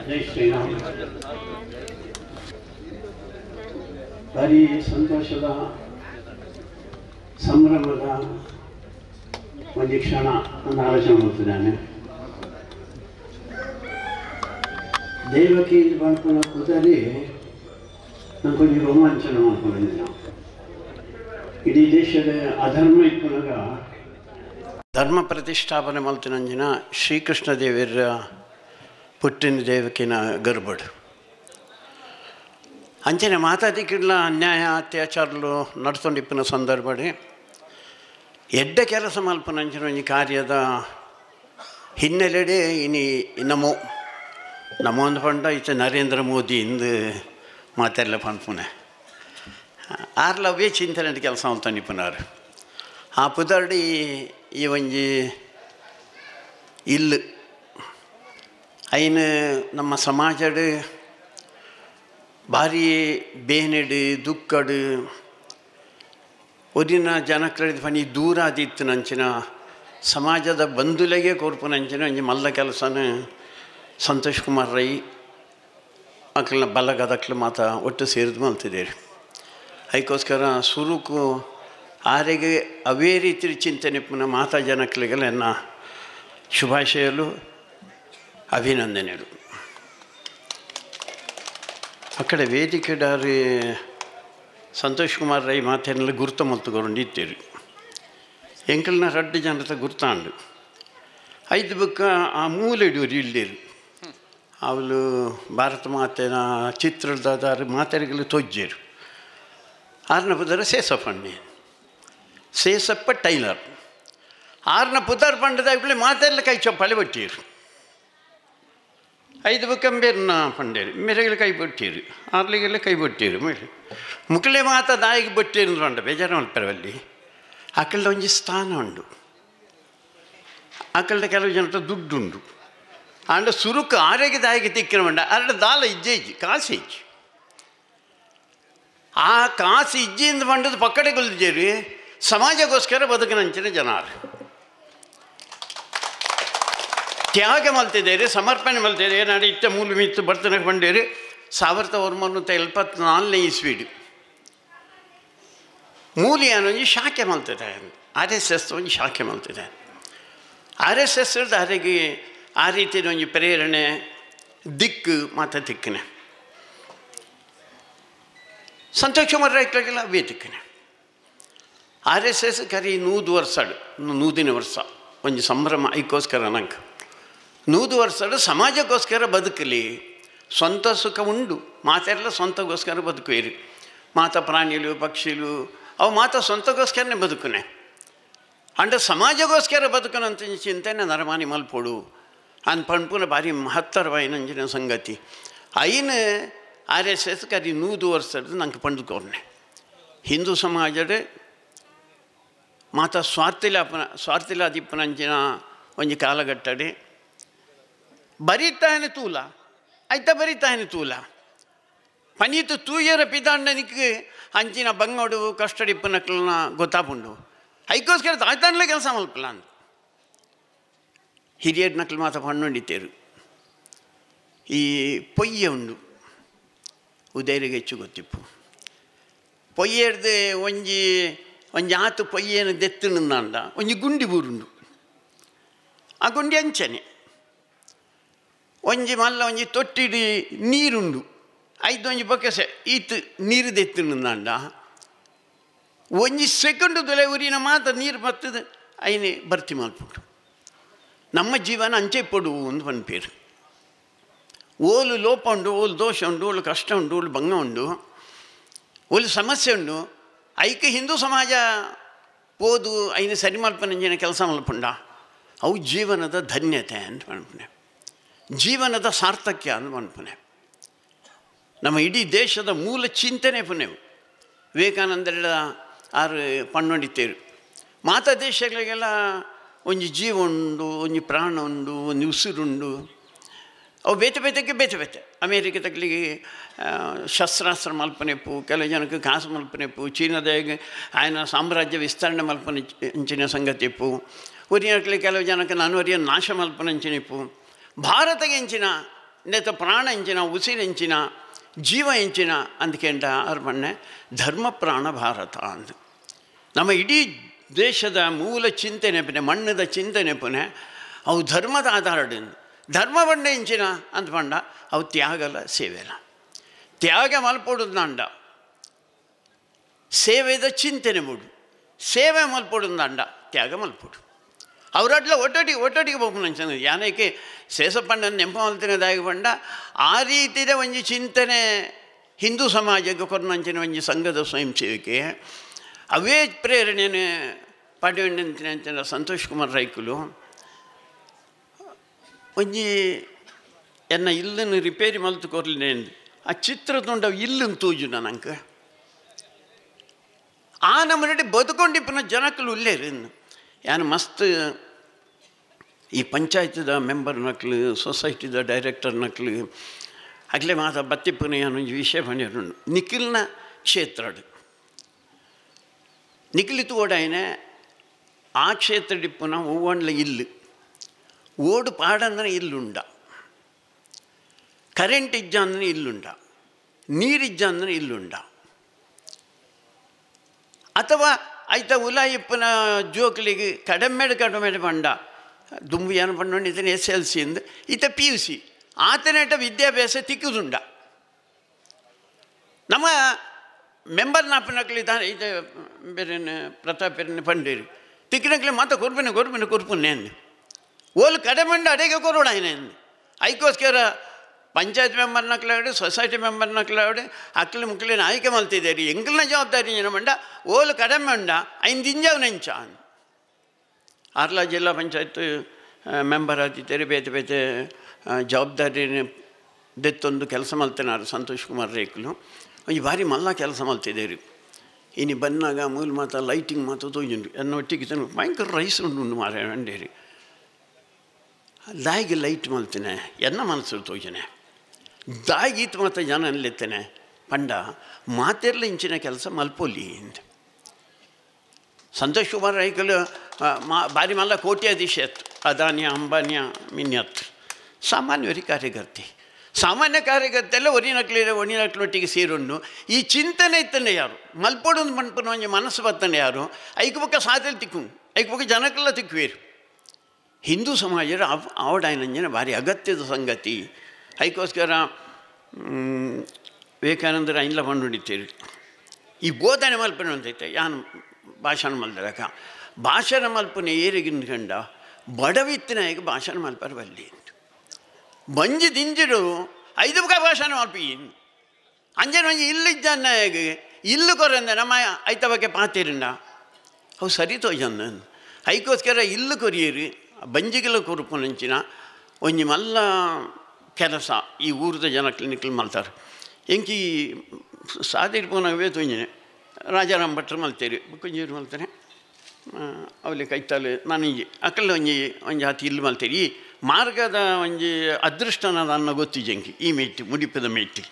ಜೈ ಶ್ರೀರಾಮ್. ಭಾರಿ ಸಂತೋಷದ ಸಂಭ್ರಮದ ಒಂದು ಕ್ಷಣ ಒಂದು ಆಲೋಚನೆ ಮಾಡ್ತಿದ್ದಾನೆ. ದೇವಕಿ ಮಾಡ್ಕೊಂಡ ಕೂತಲ್ಲಿ ನಾನು ಕೊಂಚ ರೋಮಾಂಚನ ಮಾಡ್ಕೊಂಡಿದ್ದೆ. ಇಡೀ ದೇಶದ ಅಧರ್ಮ ಇಪ್ಪನಾಗ ಧರ್ಮ ಪ್ರತಿಷ್ಠಾಪನೆ ಮಲ್ತಿನಂಜಿನ ಶ್ರೀಕೃಷ್ಣ ದೇವರ ಪುಟ್ಟಿನ ದೇವಕಿನ ಗರ್ಭಡು ಅಂಚನೆ ಮಾತಾಡಿಕಿಡ್ಲ ಅನ್ಯಾಯ ಅತ್ಯಾಚಾರಗಳು ನಡ್ಕೊಂಡಿಪ್ಪಿನ ಸಂದರ್ಭಡಿ ಎಡ್ಡ ಕೆಲಸ ಮಲ್ಪನಂಚಿನ ಈ ಕಾರ್ಯದ ಹಿನ್ನೆಲೆಡೆ ಇನಿ ನಮೋ ನಮೋ ಅಂದು ಪಂಡ ಈಚೆ ನರೇಂದ್ರ ಮೋದಿ ಇಂದು ಮಾತೆಲ್ಲ ಪಂಪುನೆ ಆರ್ಲ ಅವೇ ಚಿಂತನೆ ಕೆಲಸ ಅಂತನಿಪ್ಪನಾರು ಆ ಪುದರ್ಡಿ ಈ ಒಂಜಿ ಇಲ್ಲು ಐನು ನಮ್ಮ ಸಮಾಜಡ್ ಭಾರಿ ಬೇನೆಡು ದುಕ್ಕಡು ಒದಿನ ಜನಕ್ರದ್ದು ಪನಿ ದೂರ ಆದಿತ್ತು ನಂಚಿನ ಸಮಾಜದ ಬಂಧುಲೆಗೆ ಕೊರ್ಪುನಂಚಿನ ಒಂಜಿ ಮಲ್ಲ ಕೆಲಸನ ಸಂತೋಷ್ ಕುಮಾರ್ ರೈ ಮಕ್ಕಳನ್ನ ಬಲ್ಲಗದಕ್ಲು ಮಾತ ಒಟ್ಟು ಸೇರಿದು ಮಲ್ತಿದ್ದೇವೆ. ಅದಕ್ಕೋಸ್ಕರ ಸುರುಕು ಆರೆಗೆ ಅವೇ ರೀತಿ ಚಿಂತನೆ ಪುನಃ ಮಾತಾ ಜನಕ್ಲಿಗೆಲ್ಲ ನನ್ನ ಶುಭಾಶಯಲು ಅಭಿನಂದನೆಗಳು. ಆ ಕಡೆ ವೇದಿಕೆಡಾರಿ ಸಂತೋಷ್ ಕುಮಾರ್ ರೈ ಮಾತೇನೆಲ್ಲ ಗುರ್ತ ಮಲ್ತುಕೊಂಡು ಇದ್ದೀರಿ ಎಂಕಲ್ನ ರಡ್ಡು ಜನತ ಗುರ್ತಾಂಡು ಐದು ಬುಕ್ಕ ಆ ಮೂಲೆಡೂರು ಇಳ್ಳೀರು ಅವಳು ಭಾರತ ಮಾತೆನ ಚಿತ್ರದ ಮಾತೆರೆಗಳು ತೊಜ್ಜೇರು ಆರನ ಪುದರ ಸೇಸಪ್ಪಣ್ಣಿ ಸೇಸಪ್ಪ ಟೈಲರ್ ಆರನ ಪುದರ್ ಪಂಡದಾಗಲೇ ಮಾತೆಲ್ಲ ಕೈ ಚೊಪ್ಪಳೆ ಬಟ್ಟೀರು ಐದು ಬುಕ್ಕಂಬೇರ್ನ ಪಂಡೇರು ಮೆರೆಗಳು ಕೈ ಬಟ್ಟೀರು ಆರ್ಲಿಗೆಲ್ಲ ಕೈ ಬಟ್ಟೀರು ಮೇಲೆ ಮುಕ್ಕಳೆ ಮಾತ ದಾಯಿಗೆ ಬಟ್ಟೀರು ಅಂದ್ರಂಡ ಬೇಜಾರು ಮಲ್ಪರವಲ್ಲಿ ಆಕಳ್ದ ಒಂಜಿ ಸ್ಥಾನ ಉಂಡು ಆಕಳ್ದ ಕೆಲವು ಜನರ ದುಡ್ಡುಂಡು ಅಂಡ ಸುರುಕು ಆರೋಗ್ಯ ದಾಯಿಗೆ ತಿಕ್ಕಿನ ಮಂಡ ಅರಡ ದಾಲ ಇಜ್ಜೆ ಕಾಸು ಇಜ್ಜಿ ಆ ಕಾಸು ಇಜ್ಜಿಯಿಂದ ಬಂಡದ ಪಕ್ಕಡೆ ಕೊಲ್ದಿದ್ದೀರಿ ಸಮಾಜಕ್ಕೋಸ್ಕರ ಬದುಕಿನಂಚಿನ ಜನರು ತ್ಯಾಗ ಮಲ್ತಿದ್ದೇರಿ ಸಮರ್ಪಣೆ ಮಲ್ತಿದ್ದೇರಿ ನಾಡು ಇತ್ತ ಮೂಲ ಮಿತ್ತು ಬರ್ತನಕ್ಕೆ ಬಂಡೇರಿ 1974 ಇಸ್ವೀಡು ಮೂಲಿ ಅನ್ನೊಂದು ಶಾಖೆ ಮಲ್ತಿದೆ RSS ಒಂದು ಶಾಖೆ ಮಲ್ತಿದೆ RSS ಅರಿಗೆ ಆ ರೀತಿಯ ಒಂದು ಪ್ರೇರಣೆ ದಿಕ್ಕು ಮಾತ ದಿಕ್ಕನೆ ಸಂತೋಷ್ ಕುಮಾರ್ ರೈಕ್ಲಾಗೆಲ್ಲ ಅವೇ ದಿಕ್ಕನೆ RSS ಕರಿ 100 ವರ್ಷಡು 100ನೇ ವರ್ಷ ಒಂದು ಸಂಭ್ರಮ ಅದಕ್ಕೋಸ್ಕರ ನಂಗೆ 100 ವರ್ಷಡು ಸಮಾಜಕ್ಕೋಸ್ಕರ ಬದುಕಲಿ ಸ್ವಂತ ಸುಖ ಉಂಡು ಮಾತೆಲ್ಲ ಸ್ವಂತಕ್ಕೋಸ್ಕರ ಬದುಕುವಿರಿ ಮಾತ ಪ್ರಾಣಿಗಳು ಪಕ್ಷಿಗಳು ಅವು ಮಾತ ಸ್ವಂತಕ್ಕೋಸ್ಕರನೇ ಬದುಕುನೆ ಅಂಡ ಸಮಾಜಕ್ಕೋಸ್ಕರ ಬದುಕನಂತ ಚಿಂತನೆ ನರಮಾನಿ ಮಲ್ಪೊಡು ಅಂದ್ ಪಂಪುನ ಭಾರಿ ಮಹತ್ತರವಾಯಿನಂಜಿನ ಸಂಗತಿ ಐನ RSS ಕರಿ 100 ವರ್ಷದ ನಂಗೆ ಪಂಡುಕೋರ್ನೆ ಹಿಂದೂ ಸಮಾಜದ ಮಾತ ಸ್ವಾರ್ಥಿಲಾದಿಪ್ಪನಂಚಿನ ಒಂದು ಕಾಲಘಟ್ಟಡೆ ಬರೀತಾನೆ ತೂಲ ಆಯ್ತಾ ಬರೀತಾನೆ ತೂಲ ಪನೀತು ತೂಯರ ಪಿತಾಂಡನಿಗೆ ಅಂಚಿನ ಬಂಗೋಡು ಕಷ್ಟಡಿಪ್ಪನಕ್ಲನ್ನ ಗೊತ್ತಾಪುಂಡು ಅದಕ್ಕೋಸ್ಕರ ತಾಯ್ತಾನಲೇ ಕೆಲಸ ಮಲ್ಪಲ್ಲ ಅಂತ ಹಿರಿಯರ ನಕ್ಲು ಮಾತ ಪಣ್ಣೊಂಡಿತ್ತೇರು ಈ ಪೊಯ್ಯ ಉಂಡು ಉದಯರಿಗೆ ಹೆಚ್ಚು ಗೊತ್ತಿಪ್ಪು ಪೊಯ್ಯರ್ದು ಒಂಜಿ ಆತು ಪೊಯ್ಯನ ದೆತ್ತುಂಡ ಒಂಜಿ ಗುಂಡಿ ಬೂರುಂಡು ಆ ಗುಂಡಿ ಅಂಚನೆ ಒಂಜಿ ಮಲ್ಲ ಒಂಜಿ ತೊಟ್ಟಿಡಿ ನೀರುಂಡು ಐದು ಒಂಜಿ ಬೊಕೆಸೆ ಈತು ನೀರು ದೆತ್ತುಂಡ ಒಂಜಿ ಸೆಕೆಂಡು ದೊಲೆ ಉರಿನ ಮಾತ ನೀರು ಬರ್ತದೆ ಐನೇ ಭರ್ತಿ ಮಲ್ಪುಂಡು ನಮ್ಮ ಜೀವನ ಅಂಚೆ ಪೊಡು ಒಂದು ಪನ್ಪೇರು ಓಲು ಲೋಪ ಉಂಡು ಓಲು ದೋಷ ಉಂಡು ಓಲು ಕಷ್ಟ ಉಂಡು ಓಲು ಭಂಗ ಉಂಡು ಓಲು ಸಮಸ್ಯೆ ಉಂಡು ಐಕೆ ಹಿಂದೂ ಸಮಾಜ ಓದು ಐನ ಸರಿ ಮಲ್ಪನಂಜಿನ ಕೆಲಸ ಮಲ್ಪುಂಡ ಅವು ಜೀವನದ ಧನ್ಯತೆ ಅಂತ ಮನ್ಪುನೆ ಜೀವನದ ಸಾರ್ಥಕ್ಯ ಅಂತ ಮನ್ಪುನೆ ನಮ್ಮ ಇಡೀ ದೇಶದ ಮೂಲ ಚಿಂತನೆ ಪುನೆವು ವಿವೇಕಾನಂದರ ಆರು ಪಣ್ಣೊಂಡಿತ್ತೇರು ಮಾತಾ ದೇಶಗಳಿಗೆಲ್ಲ ಒಂಜಿ ಜೀವ ಉಂಡು ಒಂಜಿ ಪ್ರಾಣ ಉಂಡು ಒಂದು ಉಸಿರುಂಡು ಅವು ಬೇತೆ ಬೇತೆ ಅಮೇರಿಕ ತಕ್ಕಲಿಗೆ ಶಸ್ತ್ರಾಸ್ತ್ರ ಮಲ್ಪನೆಪ್ಪು ಕೆಲವು ಜನಕ್ಕೆ ಕಾಸು ಮಲ್ಪನೆಪ್ಪು ಚೀನಾದಾಗ ಆಯನ ಸಾಮ್ರಾಜ್ಯ ವಿಸ್ತರಣೆ ಮಲ್ಪನೆ ಅಂಚಿನ ಸಂಗತಿಪ್ಪು ಉರಿಯಕ್ಕೆ ಕೆಲವು ಜನಕ್ಕೆ ನಾನುವರಿಯ ನಾಶ ಮಲ್ಪನೆ ಅಂಚಿನಿಪ್ಪು ಭಾರತಗೆ ಅಂಚಿನ ನೇತ ಪ್ರಾಣ ಎಂಚಿನ ಉಸಿರೆಂಚಿನ ಜೀವ ಎಂಚಿನ ಅಂದ್ಕೊಂಡ ಅವ್ರು ಬಣ್ಣೆ ಧರ್ಮ ಪ್ರಾಣ ಭಾರತ ಅಂದು ನಮ್ಮ ಇಡೀ ದೇಶದ ಮೂಲ ಚಿಂತನೆ ಪುನೆ ಮಣ್ಣದ ಚಿಂತನೆ ಪುನೆ ಅವು ಧರ್ಮದ ಆಧಾರದಿಂದ ಧರ್ಮ ಬಂಡ ಎಂಚಿನ ಅಂತ ಬಂಡ ಅವು ತ್ಯಾಗಲ ಸೇವೆಲ ತ್ಯಾಗ ಮಲ್ಪೊಡುದು ನಂಡ ಸೇವೆದ ಚಿಂತನೆ ಮೂಡು ಸೇವೆ ಮಲ್ಪೊಡುದು ನಂಡ ತ್ಯಾಗ ಮಲ್ಪೊಡು ಅವರಟ್ಲ ಒಟ್ಟೊಟ್ಟಿಗೆ ಹೋಗ್ಬೋದು ಅಂಚಂದ ಯಾನಕ್ಕೆ ಶೇಷಪ್ಪಣ್ಣನ ನೆಂಪ ಮಲ್ತಿನದಾಗಿ ಬಂಡ ಆ ರೀತಿಯ ಒಂಜಿ ಚಿಂತನೆ ಹಿಂದೂ ಸಮಾಜಕ್ಕೆ ಕೊರನಂಚಿನ ಒಂಜಿ ಸಂಘದ ಸ್ವಯಂ ಸೇವಿಕೆ ಅವೇ ಪ್ರೇರಣೆಯನ್ನು ಪಾಠವಂಡಿನ ಅಂಚಿನ ಸಂತೋಷ್ ಕುಮಾರ್ ರೈಕುಲು ಒಂಜಿ ಎನ್ನ ಇಲ್ಲನ್ನು ರಿಪೇರಿ ಮಲ್ತು ಕೊರ್ಲಿನೇ ಆ ಚಿತ್ರ ತುಂಡ ಇಲ್ಲನ್ನು ತೂಜು ನನಗೆ ಆ ನಮ್ಮನಡಿ ಬದುಕೊಂಡಿಪ್ಪನ ಜನಕ್ಕಲು ಉಲ್ಲೇರು ಯಾನು ಮಸ್ತ್ ಈ ಪಂಚಾಯತ್ದ ಮೆಂಬರ್ ನಕ್ಲು ಸೊಸೈಟಿದ ಡೈರೆಕ್ಟರ್ ನಕ್ಲು ಆಗಲೇ ಮಾತ ಬತ್ತಿಪ್ಪನ ಏನು ವಿಷಯ ಬಂದಿರು ನಿಖಿಲ್ನ ಕ್ಷೇತ್ರಡು ನಿಖಿಲಿತು ಓಡಾಯನೆ ಆ ಕ್ಷೇತ್ರಡಿಪ್ಪನ ಹೂವಣ್ಣ ಇಲ್ಲು ಓಡು ಪಾಡಂದ್ರೆ ಇಲ್ಲುಂಡ ಕರೆಂಟ್ ಇಜ್ಜ ಅಂದ್ರೆ ಇಲ್ಲುಂಡ ನೀರಿಜ್ಜ ಅಂದ್ರೆ ಇಲ್ಲುಂಡ ಅಥವಾ ಆಯ್ತ ಉಲಾಯಿಪ್ಪನ ಜೋಕ್ಲಿಗೆ ಕಡಿಮೆ ಬಂಡ ದುಂಬು ಏನು ಪಂಡು ಇದನ್ನು SLC ಇಂದು ಈತ PUC ಆತನೇಟ ವಿದ್ಯಾಭ್ಯಾಸ ತಿಕ್ಕುದುಂಡ ನಮ್ಮ ಮೆಂಬರ್ ನಾಪನಕ್ಲಿ ಈತ ಬೇರೆ ಪ್ರತಾಪೇರನ್ನ ಪಂಡೇರಿ ತಿಕ್ಕಿನಕ್ಲಿ ಮಾತ ಕೊರ್ಪುನ್ನೇನು ಓಲು ಕಡಿಮೆ ಅಡೆಗೆ ಕೊರೋಡಾಯನೇನು ಐಕೋಸ್ಕರ ಪಂಚಾಯತ್ ಮೆಂಬರ್ ನಕ್ಲಾಡಿ ಸೊಸೈಟಿ ಮೆಂಬರ್ ನಕ್ಲಾಡಿ ಅಕ್ಲಿ ಮುಕ್ಲಿನ ಆಯ್ಕೆ ಮಲ್ತಿದ್ದೀರಿ ಎಂಕಲ್ನ ಜವಾಬ್ದಾರಿ ಏನು ಮಂಡ ಓಲು ಕಡಿಮೆ ಉಂಡ ಐದು ಇಂಜವ್ ನೆಂಚ ಆರ್ಲ ಜಿಲ್ಲಾ ಪಂಚಾಯತ್ ಮೆಂಬರ್ ಆದಿದ್ದೀರಿ ಬೇತೆ ಬೇತೆ ಜವಾಬ್ದಾರಿ ದೆತ್ತೊಂದು ಕೆಲಸ ಮಲ್ತೇನಾರು ಸಂತೋಷ್ ಕುಮಾರ್ ರೇಖಲು ಈ ಬಾರಿ ಮಲ್ಲ ಕೆಲಸ ಮಲ್ತಿದ್ದೀರಿ ಇನ್ನು ಬಂದಾಗ ಮೂಲ ಮಾತ ಲೈಟಿಂಗ್ ಮಾತು ತೋಜುಂಡು ಎನ್ನ ಒಟ್ಟಿಗೆ ಭಯಂಕರ ರೈಸ್ ಉಂಡು ಮಾರ ಅಂಡೇರಿ ದಾಯಿಗೆ ಲೈಟ್ ಮಲ್ತೇನೆ ಎನ್ನ ಮನಸ್ಸು ತೋಜನೆ ದಾಯಿಗೀತ ಮತ್ತು ಜನ ಅನ್ಲೆತ್ತೇನೆ ಪಂಡ ಮಾತೆರ್ಲ ಇಂಚಿನ ಕೆಲಸ ಮಲ್ಪೊಲ್ಲಿ ಅಂತ ಸಂತೋಷ್ ಕುಮಾರ್ ರೈಕಲು ಬಾರಿ ಮಲ್ಲ ಕೋಟ್ಯಾಧೀಶತ್ ಅದಾನ್ಯ ಅಂಬಾನ್ಯ ಮಿನ್ಯತ್ ಸಾಮಾನ್ಯವರಿ ಕಾರ್ಯಕರ್ತೆ ಸಾಮಾನ್ಯ ಕಾರ್ಯಕರ್ತೆಲ್ಲ ಒಣಿನಕ್ಲೊಟ್ಟಿಗೆ ಸೇರುಂಡು ಈ ಚಿಂತನೆ ಇತ್ತನೆ ಯಾರು ಮಲ್ಪೊಡೊಂದು ಮನ್ಪನ ಒಂಜಿ ಮನಸ್ಸು ಬತ್ತನೆ ಯಾರು ಐಕು ಪಕ್ಕ ಸಾತೆಲ್ ತಿಕ್ಕು ಐಕು ಪಕ್ಕ ಜನಕ್ಕೆಲ್ಲ ತಿಕ್ಕುವೇರು ಹಿಂದೂ ಸಮಾಜದ ಆವಡಾಯನಂಜನ ಭಾರಿ ಅಗತ್ಯದ ಸಂಗತಿ ಅದಕ್ಕೋಸ್ಕರ ವಿವೇಕಾನಂದರ ಐನ್ಲ ಪಂಡುಡಿತೀರಿ ಈ ಬೋಧನೆ ಮಲ್ಪನೆ ಅಂತೈತೆ ಯಾನು ಭಾಷಣ ಮಲ್ದರಕ ಭಾಷಣ ಮಲ್ಪನೆ ಏರಿಗಿಂದ್ಕಂಡ ಬಡವಿತ್ತಿನ ಈಗ ಭಾಷಣ ಮಲ್ಪರ ಬಲ್ಲಿ ಬಂಜಿ ದಿಂಜಿಡು 5 ಭಾಷಣ ಮಲ್ಪಿ ಅಂಜನ ಒಂಜಿ ಇಲ್ಲಿಜ್ಜನ್ನ ಇಲ್ಲು ಕೊರಂದ ನಮ್ಮ ಐತ ಬಗ್ಗೆ ಪಾತಿರಿಂಡ ಅವು ಸರಿ ತೋಜಂದ ಅದಕ್ಕೋಸ್ಕರ ಇಲ್ಲು ಕೊರಿಯರಿ ಬಂಜಿಗೆಲ್ಲ ಕೊರುಪುನಂಚಿನ ಒಂಜಿ ಮಲ್ಲ ಕೆಲಸ ಈ ಊರದ ಜನ ಕ್ಲಿನಿಕಲ್ ಮಲ್ತಾರೆ ಎಂಕಿ ಸಾದಿರ್ಪೋನಾಗವೇ ತೊಂಜಿನೆ ರಾಜಾರಾಮ್ ಭಟ್ರು ಮಲ್ತೇರಿ ಕೊಂಜೀರು ಮಲ್ತಾರೆ ಅವಲಿ ಕೈತಾಲು ನಾನು ಇಂಜಿ ಅಕ್ಕಲ್ಲ ಒಂಜಿ ಹತ್ತು ಇಲ್ಲಿ ಮಲ್ತೇರಿ ಈ ಮಾರ್ಗದ ಒಂಜಿ ಅದೃಷ್ಟನದ ಅನ್ನ ಗೊತ್ತಿಜಂಕಿ ಈ ಮೇಟಿ ಮುಡಿಪದ ಮೇಟಿ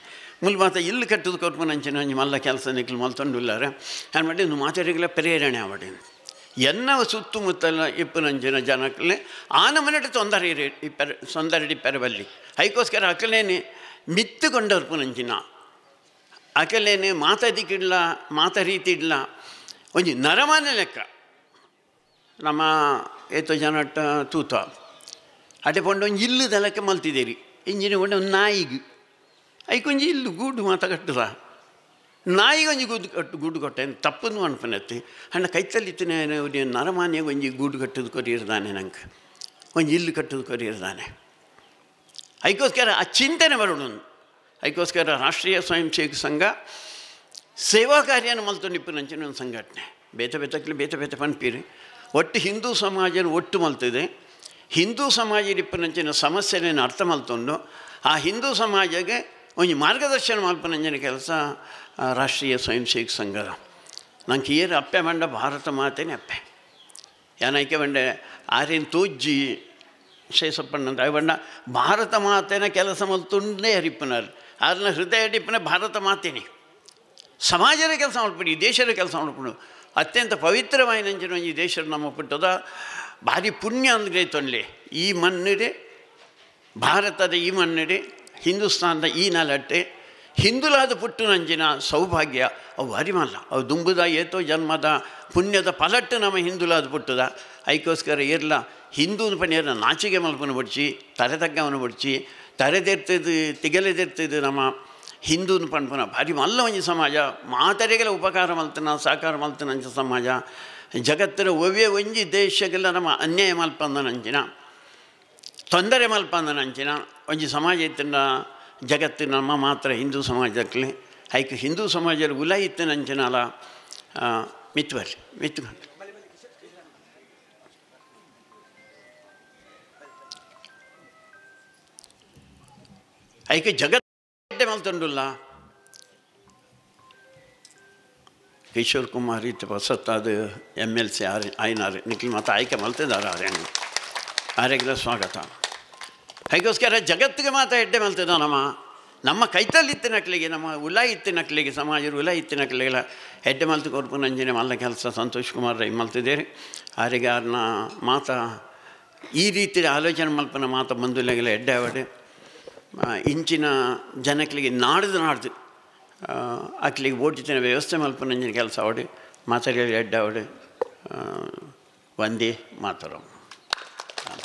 ಮುಲ್ ಮಾತ ಇಲ್ಲಿ ಕಟ್ಟದು ಕೊರ್ಪುನಂಚಿನ ಒಂಜಿ ಮಲ್ಲ ಕೆಲಸ ನಿಕ್ಲು ಮಲ್ತೊಂಡುಲ್ಲಾರೆ ನಾನು ಮಾಡಿ ಒಂದು ಮಾತಾಡಿಗಳ ಪ್ರೇರಣೆ ಆವಡೆ ಎನ್ನ ಸುತ್ತಮುತ್ತಲ ಇಪ್ಪನಂಚಿನ ಜನಕ್ಕಲೆ ಆನ ಮನೆಟ ತೊಂದರೆ ಸೊಂದರಡಿ ಪೆರಬಲ್ಲಿ ಅದಕ್ಕೋಸ್ಕರ ಅಕಲೇನೆ ಮಿತ್ತುಕೊಂಡರ್ಪುನಂಚಿನ ಅಕಲೇನೆ ಮಾತಾದಿಕ್ಕಿಡ್ಲ ಮಾತಾರೀತಿಡ್ಲ ಒಂಜಿ ನರಮಾನ ಲೆಕ್ಕ ನಮ್ಮ ಏತೋ ಜನಟ್ಟ ತೂತ ಅಡೆ ಪಂಡ ಒಂಜಿ ಇಲ್ಲದ ಲೆಕ್ಕ ಮಲ್ತಿದ್ದೀರಿ ಇಂಜಿನ ಕೊಂಡ ಒಂದು ನಾಯಿಗೆ ಐಕೊಂಜಿ ಇಲ್ಲು ಗೂಡು ಮಾತ ಕಟ್ಟದ ನಾಯಿಗೆ ಒಂಜಿ ಗೂಡು ಕೊಟ್ಟೆ ತಪ್ಪನ್ನು ಅನ್ಪನತ್ತಿ ಅಣ್ಣ ಕೈತಲ್ಲಿತ್ತನೇ ನರಮಾನ್ಯಾಗ ಒಂಜಿ ಗೂಡು ಕಟ್ಟೋದು ಕೊರಿಯಿರ್ದಾನೆ ನಂಗೆ ಒಂಜಿ ಇಲ್ಲು ಕಟ್ಟೋದು ಕೊರಿಯಿರ್ದಾನೆ ಅದಕ್ಕೋಸ್ಕರ ಆ ಚಿಂತನೆ ಬರೋಣ ಅದಕ್ಕೋಸ್ಕರ ರಾಷ್ಟ್ರೀಯ ಸ್ವಯಂ ಸೇವಕ ಸಂಘ ಸೇವಾ ಕಾರ್ಯನ ಮಲ್ತೊಂಡಿಪ್ಪನಂಚಿನ ಒಂದು ಸಂಘಟನೆ ಬೇತೆ ಪನ್ಪೀರಿ ಒಟ್ಟು ಹಿಂದೂ ಸಮಾಜನ ಒಟ್ಟು ಮಲ್ತಿದೆ ಹಿಂದೂ ಸಮಾಜ ಇಪ್ಪನಂಚಿನ ಸಮಸ್ಯೆನ ಅರ್ಥ ಮಲ್ತೊಂಡು ಆ ಹಿಂದೂ ಸಮಾಜಕ್ಕೆ ಒಂಜಿ ಮಾರ್ಗದರ್ಶನ ಮಲ್ಪನಂಚಿನ ಕೆಲಸ ರಾಷ್ಟ್ರೀಯ ಸ್ವಯಂ ಸೇವಕ ಸಂಘದ ನಂಗೆ ಏರು ಅಪ್ಪೆ ಮಂಡ ಭಾರತ ಮಾತೇನೆ ಅಪ್ಪೆ ಯಾನೈಕೆ ಬಂಡೆ ಆರೇನು ತೋಜ್ಜಿ ಶೇಷಪ್ಪಣ್ಣಂತ ಬಂಡ ಭಾರತ ಮಾತೇನ ಕೆಲಸ ಮಲ್ತುಂಡೇ ಹರಿಪ್ಪನರು ಅದನ್ನ ಹೃದಯ ಡಿಪ್ಪನೆ ಭಾರತ ಮಾತೇನೆ ಸಮಾಜದ ಕೆಲಸ ಮಾಡ್ಬಿಡಿ ದೇಶದ ಕೆಲಸ ಮಾಡ್ಬಿಡು ಅತ್ಯಂತ ಪವಿತ್ರವಾಯಿನಂಚಿನ ಈ ದೇಶದ ನಮ್ಮ ಪುಟ್ಟದ ಭಾರಿ ಪುಣ್ಯ ಅಂದ್ರೆ ತೊಂದರೆ ಈ ಮಣ್ಣಿಡೆ ಭಾರತದ ಈ ಮಣ್ಣಿಡೆ ಹಿಂದೂಸ್ತಾನದ ಈ ನಲಟ್ಟೆ ಹಿಂದುಲಾದ ಪುಟ್ಟು ನಂಜಿನ ಸೌಭಾಗ್ಯ ಅವು ಅರಿಮಲ್ಲ ಅವು ದುಂಬುದ ಏತೋ ಜನ್ಮದ ಪುಣ್ಯದ ಪಲಟ್ಟು ನಮ್ಮ ಹಿಂದುಲಾದ ಪುಟ್ಟದ ಅದಕ್ಕೋಸ್ಕರ ಇರಲ ಹಿಂದೂನ ಪಣಿಯರ ನಾಚಿಗೆ ಮಲ್ಪನ ಬಡ್ಚಿ ತಲೆ ತಗ್ಗವನು ಬಡ್ಚಿ ತರೆದಿರ್ತದು ತಿಗಲೆದಿರ್ತದು ನಮ್ಮ ಹಿಂದೂನ ಪಣ್ಪನ ಭಾರಿ ಮಲ್ಲ ಒಂಜಿ ಸಮಾಜ ಮಾತರಿಗೆಲ್ಲ ಉಪಕಾರ ಮಲ್ತನ ಸಹಕಾರ ಮಲ್ತನ ಅಂಚ ಸಮಾಜ ಜಗತ್ತಿನ ಒವ್ವೆ ಒಂಜಿ ದೇಶಗೆಲ್ಲ ನಮ್ಮ ಅನ್ಯಾಯ ಮಲ್ಪಂದನಂಚಿನ ತೊಂದರೆ ಮಲ್ಪಂದನಂಚಿನ ಒಂಜಿ ಸಮಾಜ ಇತ್ತಿನ ಜಗತ್ತಿನ ನಮ್ಮ ಮಾತ್ರ ಹಿಂದೂ ಸಮಾಜಕ್ಕೆ ಐಕೆ ಹಿಂದೂ ಸಮಾಜದ ಉಲ ಇತ್ತಿನಂಚಿನಲ್ಲ ಮಿತ್ವರ್ರಿ ಮಿತ್ಕೊಂಡು ಐಕೆ ಜಗತ್ತೆ ಮಲ್ತಂಡುಲ್ಲ ಕಿಶೋರ್ ಕುಮಾರ್ ಇತ್ತು ಹೊಸತ್ತಾದ MLC ಆಯ್ನಾರೆ ನಿಖಿಲ್ ಮತ್ತು ಆಯ್ಕೆ ಮಲ್ತಿದ್ದಾರೆ ಆರೆಗ್ಲ ಸ್ವಾಗತ ಅದಕ್ಕೋಸ್ಕರ ಜಗತ್ತಿಗೆ ಮಾತ್ರ ಎಡ್ಡೆ ಮಲ್ತದ ನಮ್ಮ ಕೈತಲ್ಲಿ ಇತ್ತಿನಕ್ಲಿಗೆ ನಮ್ಮ ಉಲ ಇತ್ತಿನಕ್ಲಿಗೆ ಸಮಾಜದ ಉಲ ಇತ್ತಿನಕ್ಲಿಗೆಲ್ಲ ಎಡ್ಡೆ ಮಲ್ತು ಕೊರ್ಪು ನಂಜಿನ ಮಲ್ಲ ಕೆಲಸ ಸಂತೋಷ್ ಕುಮಾರ್ ರೈ ಮಲ್ತಿದ್ದೇನೆ ಆರಿಗೆ ಅವ್ರನ್ನ ಮಾತ ಈ ರೀತಿ ಆಲೋಚನೆ ಮಲ್ಪನ ಮಾತ ಬಂದುಲೆಗೆಲ್ಲ ಎಡ್ಡೆ ಅವಡೆ ಇಂಚಿನ ಜನಕ್ಲಿಗೆ ನಾಡ್ದು ಅಕ್ಲಿಗೆ ಓಟಿನ ವ್ಯವಸ್ಥೆ ಮಲ್ಪನಂಜಿನ ಕೆಲಸ ಅವಡೆ ಮಾತಾಡಿ ಎಡ್ಡೆ ಅವಡೆ ಒಂದೇ ಮಾತರಂ